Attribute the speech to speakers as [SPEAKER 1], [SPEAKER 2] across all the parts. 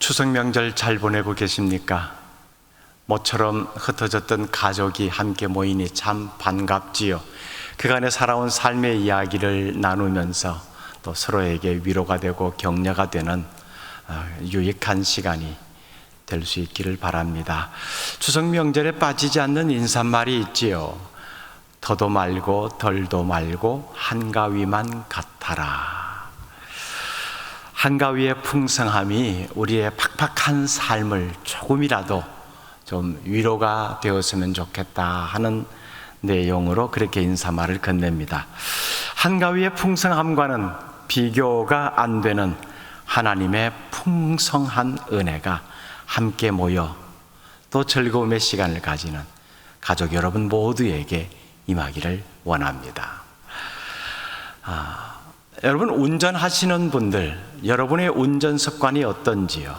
[SPEAKER 1] 추석 명절 잘 보내고 계십니까? 모처럼 흩어졌던 가족이 함께 모이니 참 반갑지요. 그간에 살아온 삶의 이야기를 나누면서 또 서로에게 위로가 되고 격려가 되는 유익한 시간이 될 수 있기를 바랍니다. 추석 명절에 빠지지 않는 인사말이 있지요. 더도 말고 덜도 말고 한가위만 같아라. 한가위의 풍성함이 우리의 팍팍한 삶을 조금이라도 좀 위로가 되었으면 좋겠다 하는 내용으로 그렇게 인사말을 건넵니다. 한가위의 풍성함과는 비교가 안 되는 하나님의 풍성한 은혜가 함께 모여 또 즐거움의 시간을 가지는 가족 여러분 모두에게 임하기를 원합니다. 여러분, 운전하시는 분들, 여러분의 운전 습관이 어떤지요?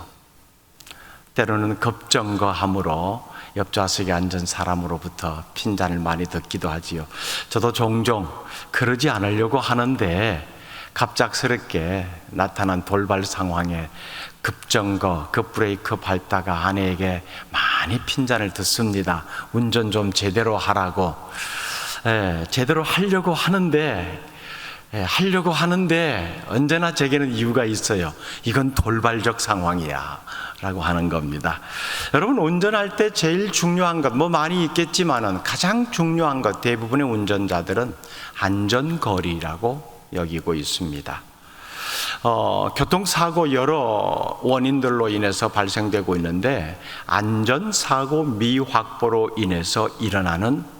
[SPEAKER 1] 때로는 급정거함으로 옆좌석에 앉은 사람으로부터 핀잔을 많이 듣기도 하지요. 저도 종종 그러지 않으려고 하는데 갑작스럽게 나타난 돌발 상황에 급정거, 급브레이크 밟다가 아내에게 많이 핀잔을 듣습니다. 운전 좀 제대로 하라고. 제대로 하려고 하는데 언제나 제게는 이유가 있어요. 이건 돌발적 상황이야 라고 하는 겁니다. 여러분, 운전할 때 제일 중요한 것 많이 있겠지만은 가장 중요한 것, 대부분의 운전자들은 안전거리라고 여기고 있습니다. 교통사고 여러 원인들로 인해서 발생되고 있는데 안전사고 미확보로 인해서 일어나는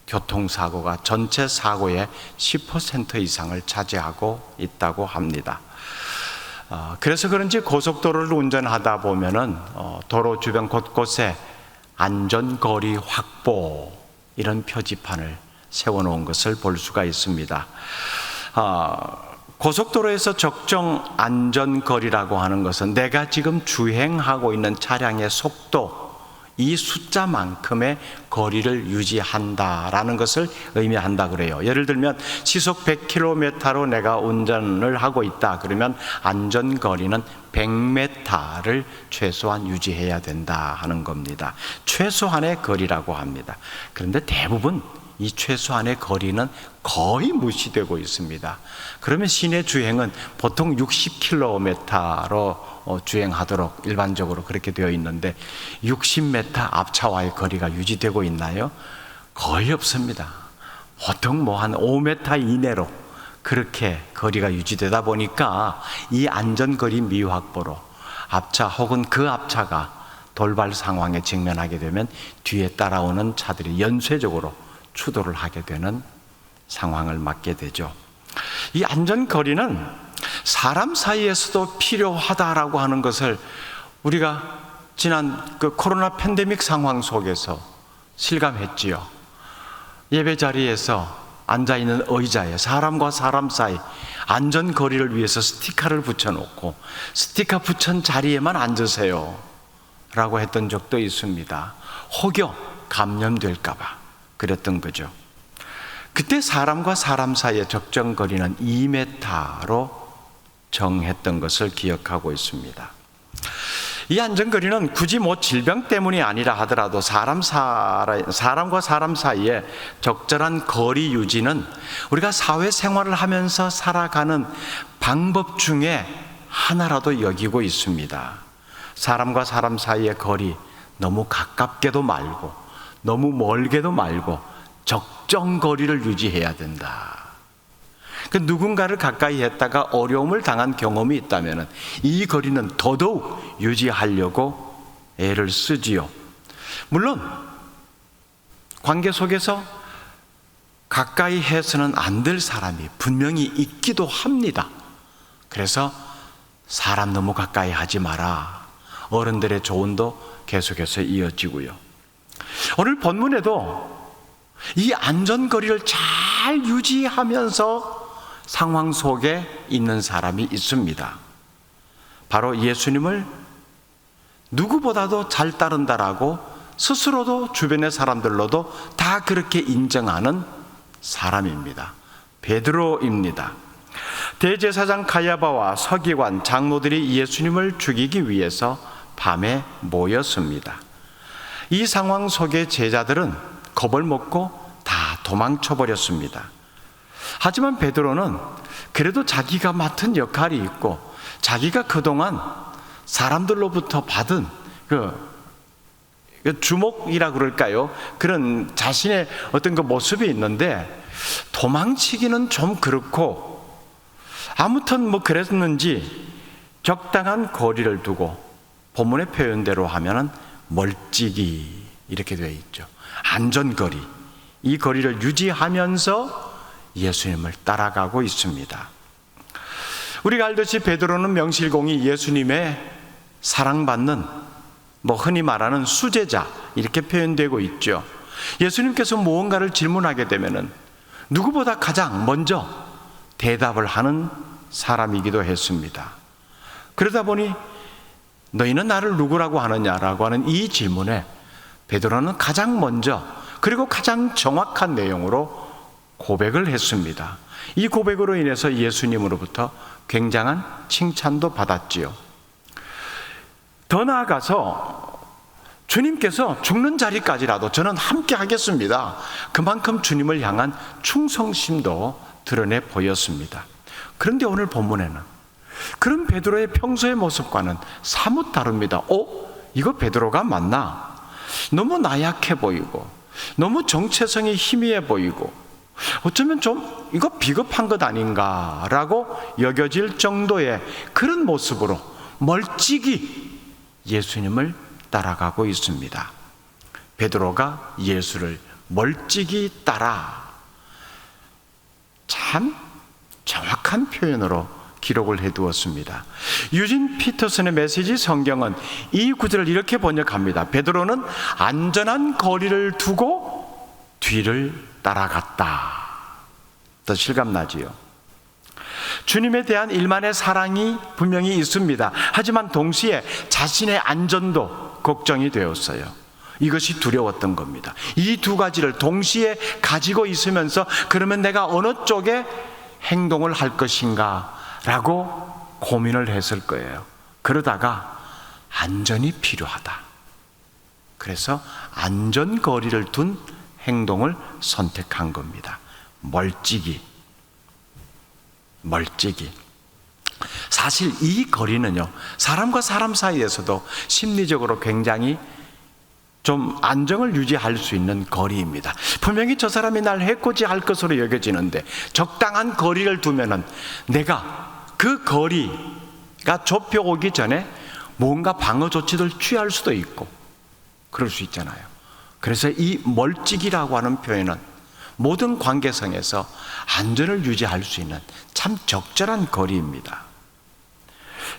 [SPEAKER 1] 교통사고가 전체 사고의 10% 이상을 차지하고 있다고 합니다. 그래서 그런지 고속도로를 운전하다 보면은 도로 주변 곳곳에 안전거리 확보 이런 표지판을 세워놓은 것을 볼 수가 있습니다. 고속도로에서 적정 안전거리라고 하는 것은 내가 지금 주행하고 있는 차량의 속도, 이 숫자만큼의 거리를 유지한다라는 것을 의미한다 그래요. 예를 들면 시속 100km로 내가 운전을 하고 있다 그러면 안전거리는 100m를 최소한 유지해야 된다 하는 겁니다. 최소한의 거리라고 합니다. 그런데 대부분 이 최소한의 거리는 거의 무시되고 있습니다. 그러면 시내 주행은 보통 60km로 주행하도록 일반적으로 그렇게 되어 있는데 60m 앞차와의 거리가 유지되고 있나요? 거의 없습니다. 보통 한 5m 이내로 그렇게 거리가 유지되다 보니까 이 안전거리 미확보로 앞차 혹은 그 앞차가 돌발 상황에 직면하게 되면 뒤에 따라오는 차들이 연쇄적으로 추돌을 하게 되는 상황을 맞게 되죠. 이 안전거리는 사람 사이에서도 필요하다라고 하는 것을 우리가 지난 코로나 팬데믹 상황 속에서 실감했지요. 예배 자리에서 앉아있는 의자에 사람과 사람 사이 안전거리를 위해서 스티커를 붙여놓고 스티커 붙인 자리에만 앉으세요 라고 했던 적도 있습니다. 혹여 감염될까봐 그랬던 거죠. 그때 사람과 사람 사이의 적정 거리는 2m로 정했던 것을 기억하고 있습니다. 이 안전거리는 굳이 질병 때문이 아니라 하더라도 사람과 사람 사이의 적절한 거리 유지는 우리가 사회생활을 하면서 살아가는 방법 중에 하나라도 여기고 있습니다. 사람과 사람 사이의 거리 너무 가깝게도 말고 너무 멀게도 말고 적정 거리를 유지해야 된다. 누군가를 가까이 했다가 어려움을 당한 경험이 있다면 이 거리는 더더욱 유지하려고 애를 쓰지요. 물론 관계 속에서 가까이 해서는 안 될 사람이 분명히 있기도 합니다. 그래서 사람 너무 가까이 하지 마라. 어른들의 조언도 계속해서 이어지고요. 오늘 본문에도 이 안전거리를 잘 유지하면서 상황 속에 있는 사람이 있습니다. 바로 예수님을 누구보다도 잘 따른다라고 스스로도 주변의 사람들로도 다 그렇게 인정하는 사람입니다. 베드로입니다. 대제사장 가야바와 서기관, 장로들이 예수님을 죽이기 위해서 밤에 모였습니다. 이 상황 속에 제자들은 겁을 먹고 다 도망쳐 버렸습니다. 하지만 베드로는 그래도 자기가 맡은 역할이 있고 자기가 그동안 사람들로부터 받은 주목이라 그럴까요? 그런 자신의 어떤 그 모습이 있는데 도망치기는 좀 그렇고 아무튼 뭐 그랬는지 적당한 거리를 두고 본문의 표현대로 하면은 멀찍이 이렇게 되어 있죠. 안전거리, 이 거리를 유지하면서 예수님을 따라가고 있습니다. 우리가 알듯이 베드로는 명실공히 예수님의 사랑받는 흔히 말하는 수제자 이렇게 표현되고 있죠. 예수님께서 무언가를 질문하게 되면은 누구보다 가장 먼저 대답을 하는 사람이기도 했습니다. 그러다 보니 너희는 나를 누구라고 하느냐라고 하는 이 질문에 베드로는 가장 먼저 그리고 가장 정확한 내용으로 고백을 했습니다. 이 고백으로 인해서 예수님으로부터 굉장한 칭찬도 받았지요. 더 나아가서 주님께서 죽는 자리까지라도 저는 함께 하겠습니다. 그만큼 주님을 향한 충성심도 드러내 보였습니다. 그런데 오늘 본문에는 그런 베드로의 평소의 모습과는 사뭇 다릅니다. 이거 베드로가 맞나? 너무 나약해 보이고 너무 정체성이 희미해 보이고 어쩌면 좀 이거 비겁한 것 아닌가라고 여겨질 정도의 그런 모습으로 멀찍이 예수님을 따라가고 있습니다. 베드로가 예수를 멀찍이 따라, 참 정확한 표현으로 기록을 해두었습니다. 유진 피터슨의 메시지 성경은 이 구절을 이렇게 번역합니다. 베드로는 안전한 거리를 두고 뒤를 따라갔다. 더 실감나지요. 주님에 대한 일만의 사랑이 분명히 있습니다. 하지만 동시에 자신의 안전도 걱정이 되었어요. 이것이 두려웠던 겁니다. 이 두 가지를 동시에 가지고 있으면서 그러면 내가 어느 쪽에 행동을 할 것인가 라고 고민을 했을 거예요. 그러다가 안전이 필요하다. 그래서 안전거리를 둔 행동을 선택한 겁니다. 멀찍이. 사실 이 거리는요, 사람과 사람 사이에서도 심리적으로 굉장히 좀 안정을 유지할 수 있는 거리입니다. 분명히 저 사람이 날 해코지할 것으로 여겨지는데 적당한 거리를 두면은 내가 그 거리가 좁혀오기 전에 뭔가 방어 조치를 취할 수도 있고 그럴 수 있잖아요. 그래서 이 멀찍이라고 하는 표현은 모든 관계성에서 안전을 유지할 수 있는 참 적절한 거리입니다.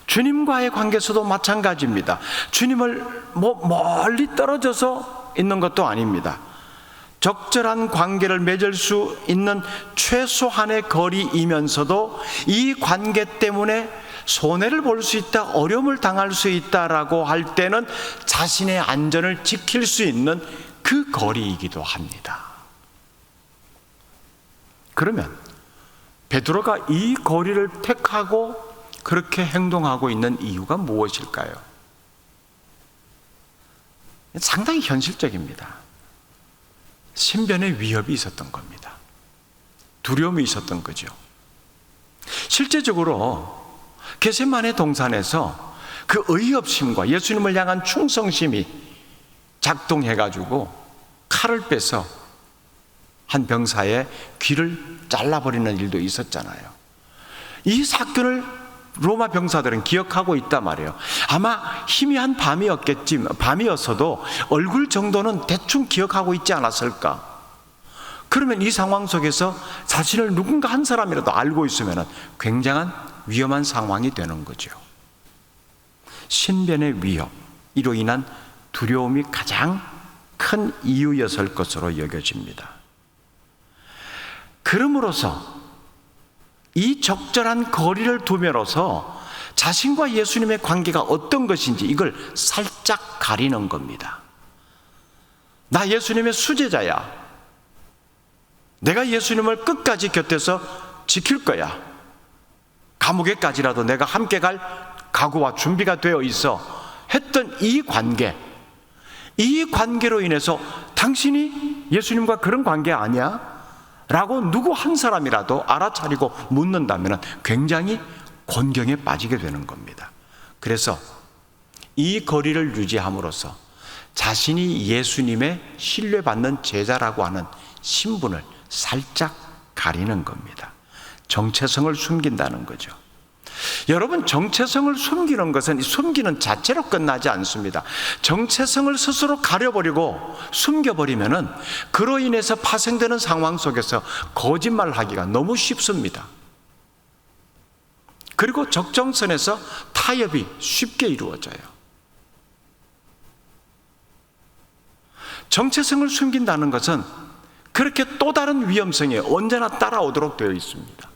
[SPEAKER 1] 주님과의 관계에서도 마찬가지입니다. 주님을 멀리 떨어져서 있는 것도 아닙니다. 적절한 관계를 맺을 수 있는 최소한의 거리이면서도 이 관계 때문에 손해를 볼 수 있다, 어려움을 당할 수 있다라고 할 때는 자신의 안전을 지킬 수 있는 그 거리이기도 합니다. 그러면 베드로가 이 거리를 택하고 그렇게 행동하고 있는 이유가 무엇일까요? 상당히 현실적입니다. 신변의 위협이 있었던 겁니다. 두려움이 있었던 거죠. 실제적으로 겟세마네 동산에서 그 의협심과 예수님을 향한 충성심이 작동해가지고 칼을 빼서 한 병사의 귀를 잘라버리는 일도 있었잖아요. 이 사건을 로마 병사들은 기억하고 있단 말이에요. 아마 희미한 밤이었어도 얼굴 정도는 대충 기억하고 있지 않았을까. 그러면 이 상황 속에서 자신을 누군가 한 사람이라도 알고 있으면 굉장한 위험한 상황이 되는 거죠. 신변의 위협, 이로 인한 두려움이 가장 큰 이유였을 것으로 여겨집니다. 그러므로서 이 적절한 거리를 두면서 자신과 예수님의 관계가 어떤 것인지 이걸 살짝 가리는 겁니다. 나 예수님의 수제자야. 내가 예수님을 끝까지 곁에서 지킬 거야. 감옥에까지라도 내가 함께 갈 각오와 준비가 되어 있어. 했던 이 관계로 인해서 당신이 예수님과 그런 관계 아니야? 라고 누구 한 사람이라도 알아차리고 묻는다면 굉장히 곤경에 빠지게 되는 겁니다. 그래서 이 거리를 유지함으로써 자신이 예수님의 신뢰받는 제자라고 하는 신분을 살짝 가리는 겁니다. 정체성을 숨긴다는 거죠. 여러분, 정체성을 숨기는 것은 숨기는 자체로 끝나지 않습니다. 정체성을 스스로 가려버리고 숨겨버리면은 그로 인해서 파생되는 상황 속에서 거짓말하기가 너무 쉽습니다. 그리고 적정선에서 타협이 쉽게 이루어져요. 정체성을 숨긴다는 것은 그렇게 또 다른 위험성이 언제나 따라오도록 되어 있습니다.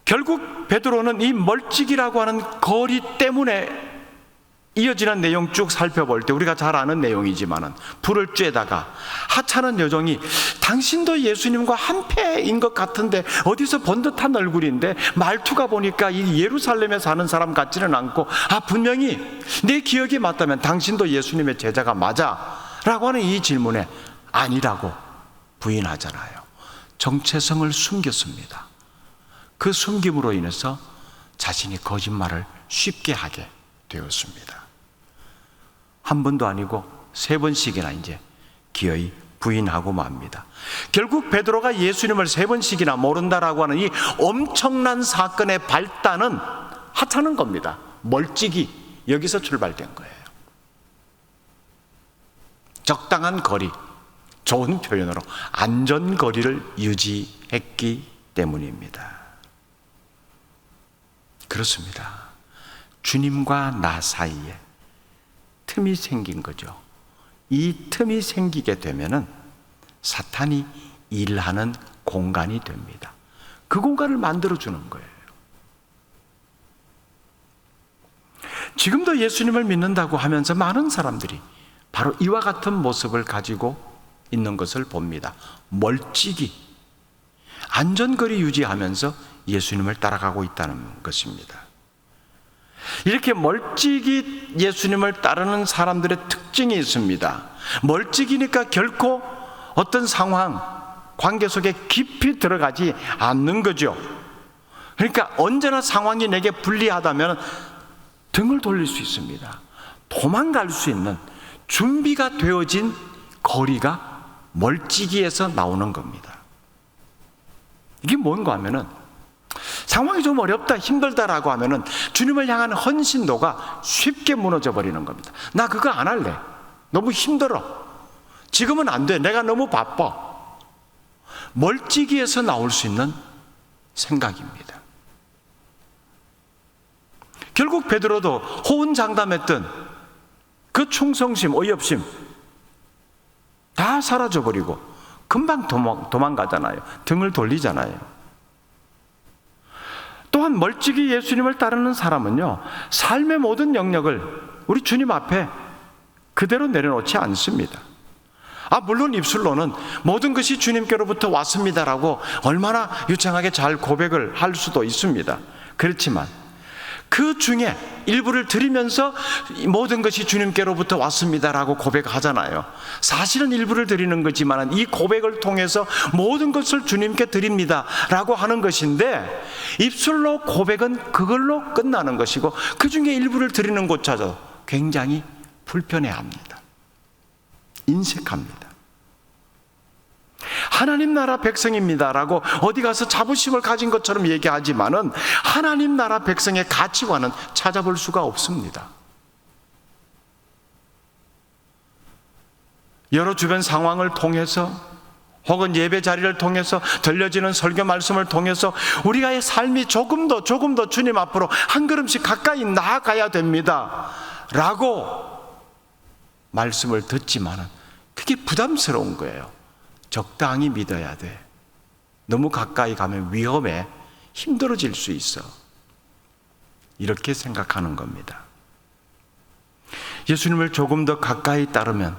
[SPEAKER 1] 결국 베드로는 이 멀찍이라고 하는 거리 때문에 이어지는 내용 쭉 살펴볼 때 우리가 잘 아는 내용이지만은 불을 쬐다가 하찮은 여종이 당신도 예수님과 한패인 것 같은데 어디서 본 듯한 얼굴인데 말투가 보니까 이 예루살렘에 사는 사람 같지는 않고 분명히 내 기억이 맞다면 당신도 예수님의 제자가 맞아 라고 하는 이 질문에 아니라고 부인하잖아요. 정체성을 숨겼습니다. 그 숨김으로 인해서 자신이 거짓말을 쉽게 하게 되었습니다. 한 번도 아니고 3번씩이나 이제 기어이 부인하고 맙니다. 결국 베드로가 예수님을 3번씩이나 모른다라고 하는 이 엄청난 사건의 발단은 하찮은 겁니다. 멀찍이 여기서 출발된 거예요. 적당한 거리, 좋은 표현으로 안전거리를 유지했기 때문입니다. 그렇습니다. 주님과 나 사이에 틈이 생긴 거죠. 이 틈이 생기게 되면은 사탄이 일하는 공간이 됩니다. 그 공간을 만들어주는 거예요. 지금도 예수님을 믿는다고 하면서 많은 사람들이 바로 이와 같은 모습을 가지고 있는 것을 봅니다. 멀찍이 안전거리 유지하면서 예수님을 따라가고 있다는 것입니다. 이렇게 멀찍이 예수님을 따르는 사람들의 특징이 있습니다. 멀찍이니까 결코 어떤 상황, 관계 속에 깊이 들어가지 않는 거죠. 그러니까 언제나 상황이 내게 불리하다면 등을 돌릴 수 있습니다. 도망갈 수 있는 준비가 되어진 거리가 멀찍이에서 나오는 겁니다. 이게 뭔가 하면은 상황이 좀 어렵다, 힘들다라고 하면은 주님을 향한 헌신도가 쉽게 무너져 버리는 겁니다. 나 그거 안 할래. 너무 힘들어. 지금은 안 돼. 내가 너무 바빠. 멀찍이에서 나올 수 있는 생각입니다. 결국 베드로도 호언장담했던 그 충성심, 어이없심 다 사라져버리고 금방 도망가잖아요. 등을 돌리잖아요. 또한 멀찍이 예수님을 따르는 사람은요, 삶의 모든 영역을 우리 주님 앞에 그대로 내려놓지 않습니다. 물론 입술로는 모든 것이 주님께로부터 왔습니다라고 얼마나 유창하게 잘 고백을 할 수도 있습니다. 그렇지만 그 중에 일부를 드리면서 모든 것이 주님께로부터 왔습니다라고 고백하잖아요. 사실은 일부를 드리는 거지만 이 고백을 통해서 모든 것을 주님께 드립니다라고 하는 것인데, 입술로 고백은 그걸로 끝나는 것이고 그 중에 일부를 드리는 것조차도 굉장히 불편해합니다. 인색합니다. 하나님 나라 백성입니다라고 어디 가서 자부심을 가진 것처럼 얘기하지만은 하나님 나라 백성의 가치관은 찾아볼 수가 없습니다. 여러 주변 상황을 통해서 혹은 예배 자리를 통해서 들려지는 설교 말씀을 통해서 우리가의 삶이 조금 더 주님 앞으로 한 걸음씩 가까이 나아가야 됩니다 라고 말씀을 듣지만은 그게 부담스러운 거예요. 적당히 믿어야 돼. 너무 가까이 가면 위험해. 힘들어질 수 있어. 이렇게 생각하는 겁니다. 예수님을 조금 더 가까이 따르면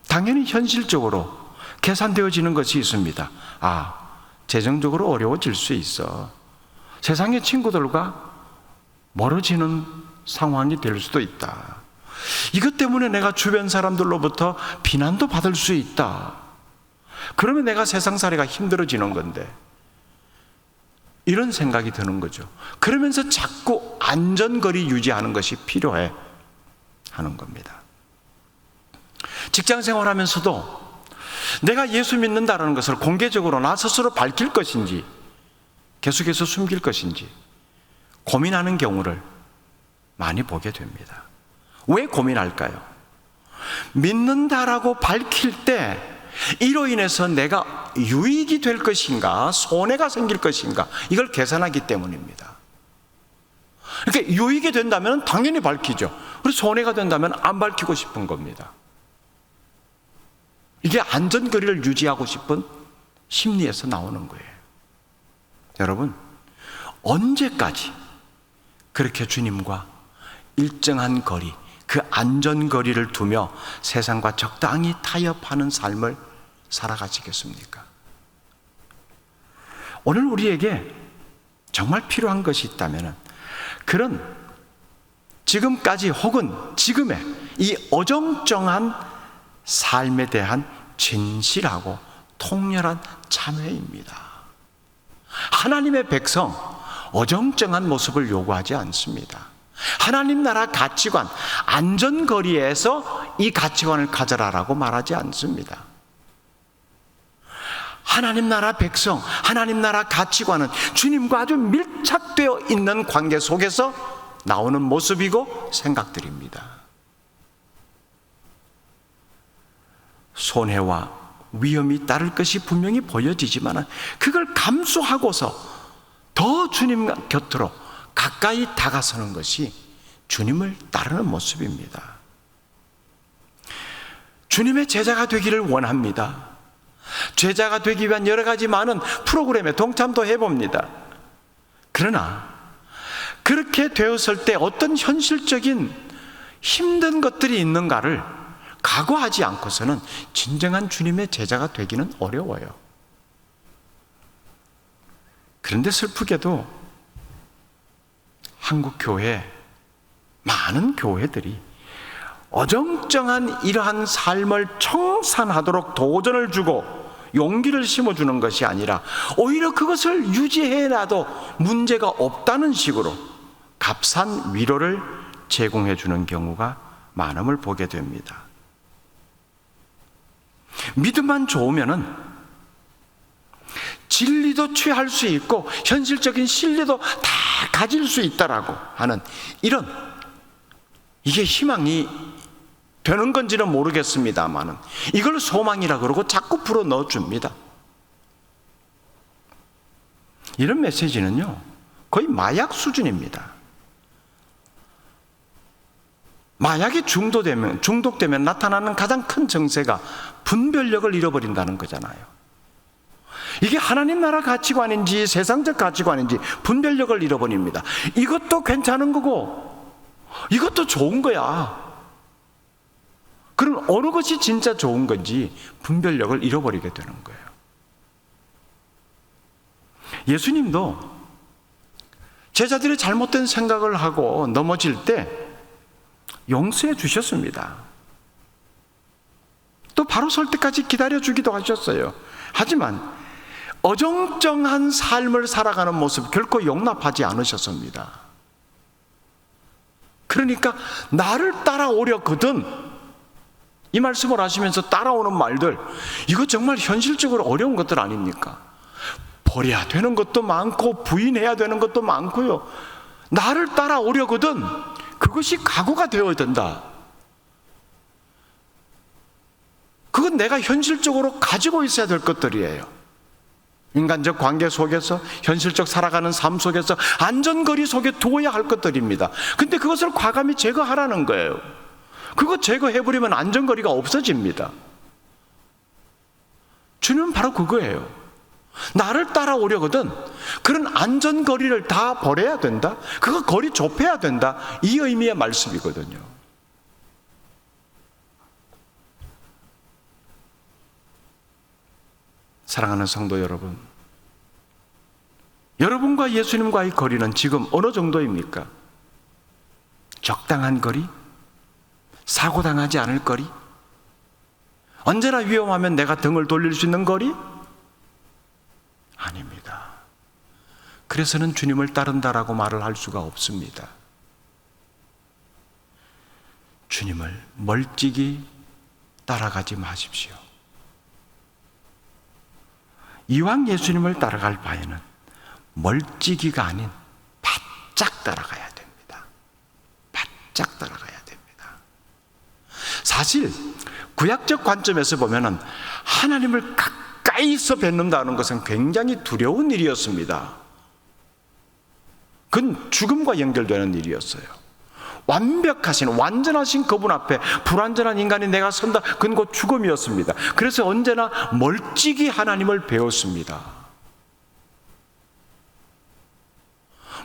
[SPEAKER 1] 당연히 현실적으로 계산되어지는 것이 있습니다. 재정적으로 어려워질 수 있어. 세상의 친구들과 멀어지는 상황이 될 수도 있다. 이것 때문에 내가 주변 사람들로부터 비난도 받을 수 있다. 그러면 내가 세상살이가 힘들어지는 건데, 이런 생각이 드는 거죠. 그러면서 자꾸 안전거리 유지하는 것이 필요해 하는 겁니다. 직장 생활하면서도 내가 예수 믿는다는 것을 공개적으로 나 스스로 밝힐 것인지 계속해서 숨길 것인지 고민하는 경우를 많이 보게 됩니다. 왜 고민할까요? 믿는다라고 밝힐 때 이로 인해서 내가 유익이 될 것인가, 손해가 생길 것인가, 이걸 계산하기 때문입니다. 그러니까 유익이 된다면 당연히 밝히죠. 그리고 손해가 된다면 안 밝히고 싶은 겁니다. 이게 안전거리를 유지하고 싶은 심리에서 나오는 거예요. 여러분, 언제까지 그렇게 주님과 일정한 거리, 그 안전거리를 두며 세상과 적당히 타협하는 삶을 살아가시겠습니까? 오늘 우리에게 정말 필요한 것이 있다면 그런 지금까지 혹은 지금의 이 어정쩡한 삶에 대한 진실하고 통렬한 참회입니다. 하나님의 백성, 어정쩡한 모습을 요구하지 않습니다. 하나님 나라 가치관, 안전거리에서 이 가치관을 가져라라고 말하지 않습니다. 하나님 나라 백성, 하나님 나라 가치관은 주님과 아주 밀착되어 있는 관계 속에서 나오는 모습이고 생각들입니다. 손해와 위험이 따를 것이 분명히 보여지지만 그걸 감수하고서 더 주님 곁으로 가까이 다가서는 것이 주님을 따르는 모습입니다. 주님의 제자가 되기를 원합니다. 제자가 되기 위한 여러 가지 많은 프로그램에 동참도 해봅니다. 그러나 그렇게 되었을 때 어떤 현실적인 힘든 것들이 있는가를 각오하지 않고서는 진정한 주님의 제자가 되기는 어려워요. 그런데 슬프게도 한국 교회, 많은 교회들이 어정쩡한 이러한 삶을 청산하도록 도전을 주고 용기를 심어주는 것이 아니라 오히려 그것을 유지해놔도 문제가 없다는 식으로 값싼 위로를 제공해주는 경우가 많음을 보게 됩니다. 믿음만 좋으면은 진리도 취할 수 있고 현실적인 신뢰도 다 가질 수 있다라고 하는 이런, 이게 희망이 되는 건지는 모르겠습니다만은 이걸 소망이라 그러고 자꾸 불어 넣어줍니다. 이런 메시지는요 거의 마약 수준입니다. 마약이 중독되면 나타나는 가장 큰 증세가 분별력을 잃어버린다는 거잖아요. 이게 하나님 나라 가치관인지 세상적 가치관인지 분별력을 잃어버립니다. 이것도 괜찮은 거고 이것도 좋은 거야. 그럼 어느 것이 진짜 좋은 건지 분별력을 잃어버리게 되는 거예요. 예수님도 제자들이 잘못된 생각을 하고 넘어질 때 용서해 주셨습니다. 또 바로 설 때까지 기다려주기도 하셨어요. 하지만 어정쩡한 삶을 살아가는 모습 결코 용납하지 않으셨습니다. 그러니까 나를 따라오려거든, 이 말씀을 하시면서 따라오는 말들, 이거 정말 현실적으로 어려운 것들 아닙니까? 버려야 되는 것도 많고 부인해야 되는 것도 많고요. 나를 따라오려거든 그것이 각오가 되어야 된다. 그건 내가 현실적으로 가지고 있어야 될 것들이에요. 인간적 관계 속에서, 현실적 살아가는 삶 속에서 안전거리 속에 두어야 할 것들입니다. 근데 그것을 과감히 제거하라는 거예요. 그거 제거해버리면 안전거리가 없어집니다. 주님은 바로 그거예요. 나를 따라오려거든 그런 안전거리를 다 버려야 된다, 그거 거리 좁혀야 된다, 이 의미의 말씀이거든요. 사랑하는 성도 여러분, 여러분과 예수님과의 거리는 지금 어느 정도입니까? 적당한 거리? 사고당하지 않을 거리? 언제나 위험하면 내가 등을 돌릴 수 있는 거리? 아닙니다. 그래서는 주님을 따른다라고 말을 할 수가 없습니다. 주님을 멀찍이 따라가지 마십시오. 이왕 예수님을 따라갈 바에는 멀찍이가 아닌 바짝 따라가야 됩니다. 바짝 따라가야 됩니다. 사실 구약적 관점에서 보면은 하나님을 가까이서 뵙는다는 것은 굉장히 두려운 일이었습니다. 그건 죽음과 연결되는 일이었어요. 완벽하신, 완전하신 그분 앞에 불완전한 인간이 내가 선다, 그건 곧 죽음이었습니다. 그래서 언제나 멀찍이 하나님을 배웠습니다.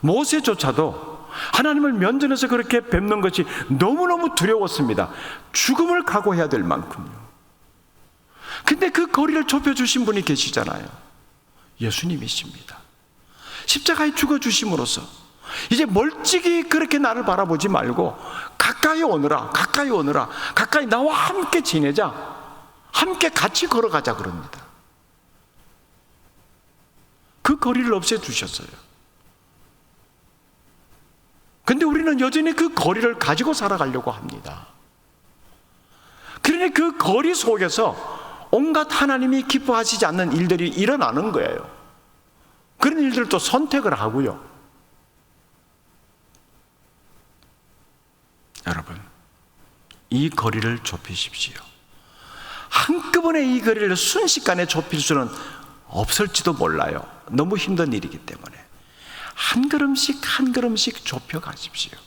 [SPEAKER 1] 모세조차도 하나님을 면전에서 그렇게 뵙는 것이 너무너무 두려웠습니다. 죽음을 각오해야 될 만큼요. 근데 그 거리를 좁혀주신 분이 계시잖아요. 예수님이십니다. 십자가에 죽어주심으로써 이제 멀찍이 그렇게 나를 바라보지 말고 가까이 오너라, 가까이 오너라, 가까이 나와 함께 지내자, 함께 같이 걸어가자 그럽니다. 그 거리를 없애주셨어요. 근데 우리는 여전히 그 거리를 가지고 살아가려고 합니다. 그러니 그 거리 속에서 온갖 하나님이 기뻐하시지 않는 일들이 일어나는 거예요. 그런 일들도 선택을 하고요. 여러분, 이 거리를 좁히십시오. 한꺼번에 이 거리를 순식간에 좁힐 수는 없을지도 몰라요. 너무 힘든 일이기 때문에 한 걸음씩 한 걸음씩 좁혀 가십시오.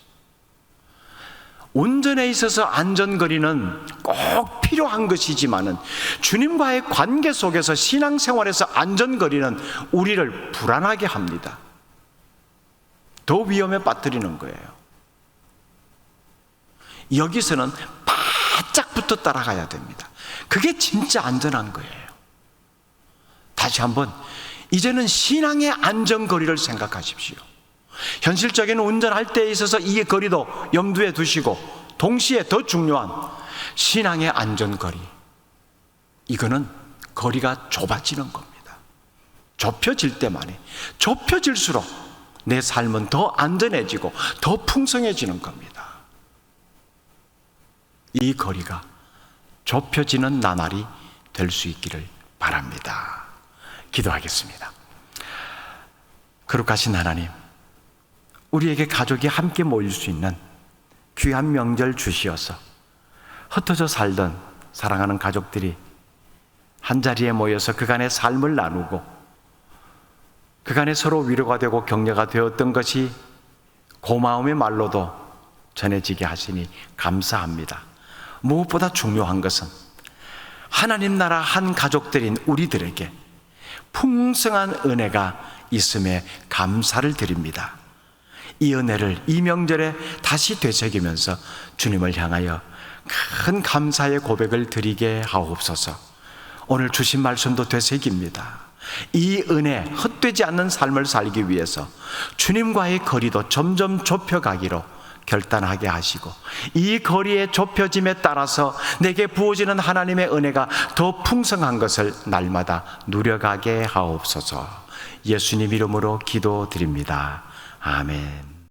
[SPEAKER 1] 운전에 있어서 안전거리는 꼭 필요한 것이지만은 주님과의 관계 속에서 신앙생활에서 안전거리는 우리를 불안하게 합니다. 더 위험에 빠뜨리는 거예요. 여기서는 바짝 붙어 따라가야 됩니다. 그게 진짜 안전한 거예요. 다시 한번, 이제는 신앙의 안전거리를 생각하십시오. 현실적인 운전할 때에 있어서 이 거리도 염두에 두시고, 동시에 더 중요한 신앙의 안전거리, 이거는 거리가 좁아지는 겁니다. 좁혀질 때만이, 좁혀질수록 내 삶은 더 안전해지고 더 풍성해지는 겁니다. 이 거리가 좁혀지는 나날이 될 수 있기를 바랍니다. 기도하겠습니다. 거룩하신 하나님, 우리에게 가족이 함께 모일 수 있는 귀한 명절 주시어서 흩어져 살던 사랑하는 가족들이 한자리에 모여서 그간의 삶을 나누고 그간에 서로 위로가 되고 격려가 되었던 것이 고마움의 말로도 전해지게 하시니 감사합니다. 무엇보다 중요한 것은 하나님 나라 한 가족들인 우리들에게 풍성한 은혜가 있음에 감사를 드립니다. 이 은혜를 이 명절에 다시 되새기면서 주님을 향하여 큰 감사의 고백을 드리게 하옵소서. 오늘 주신 말씀도 되새깁니다. 이 은혜, 헛되지 않는 삶을 살기 위해서 주님과의 거리도 점점 좁혀가기로 결단하게 하시고, 이 거리의 좁혀짐에 따라서 내게 부어지는 하나님의 은혜가 더 풍성한 것을 날마다 누려가게 하옵소서. 예수님 이름으로 기도드립니다. 아멘.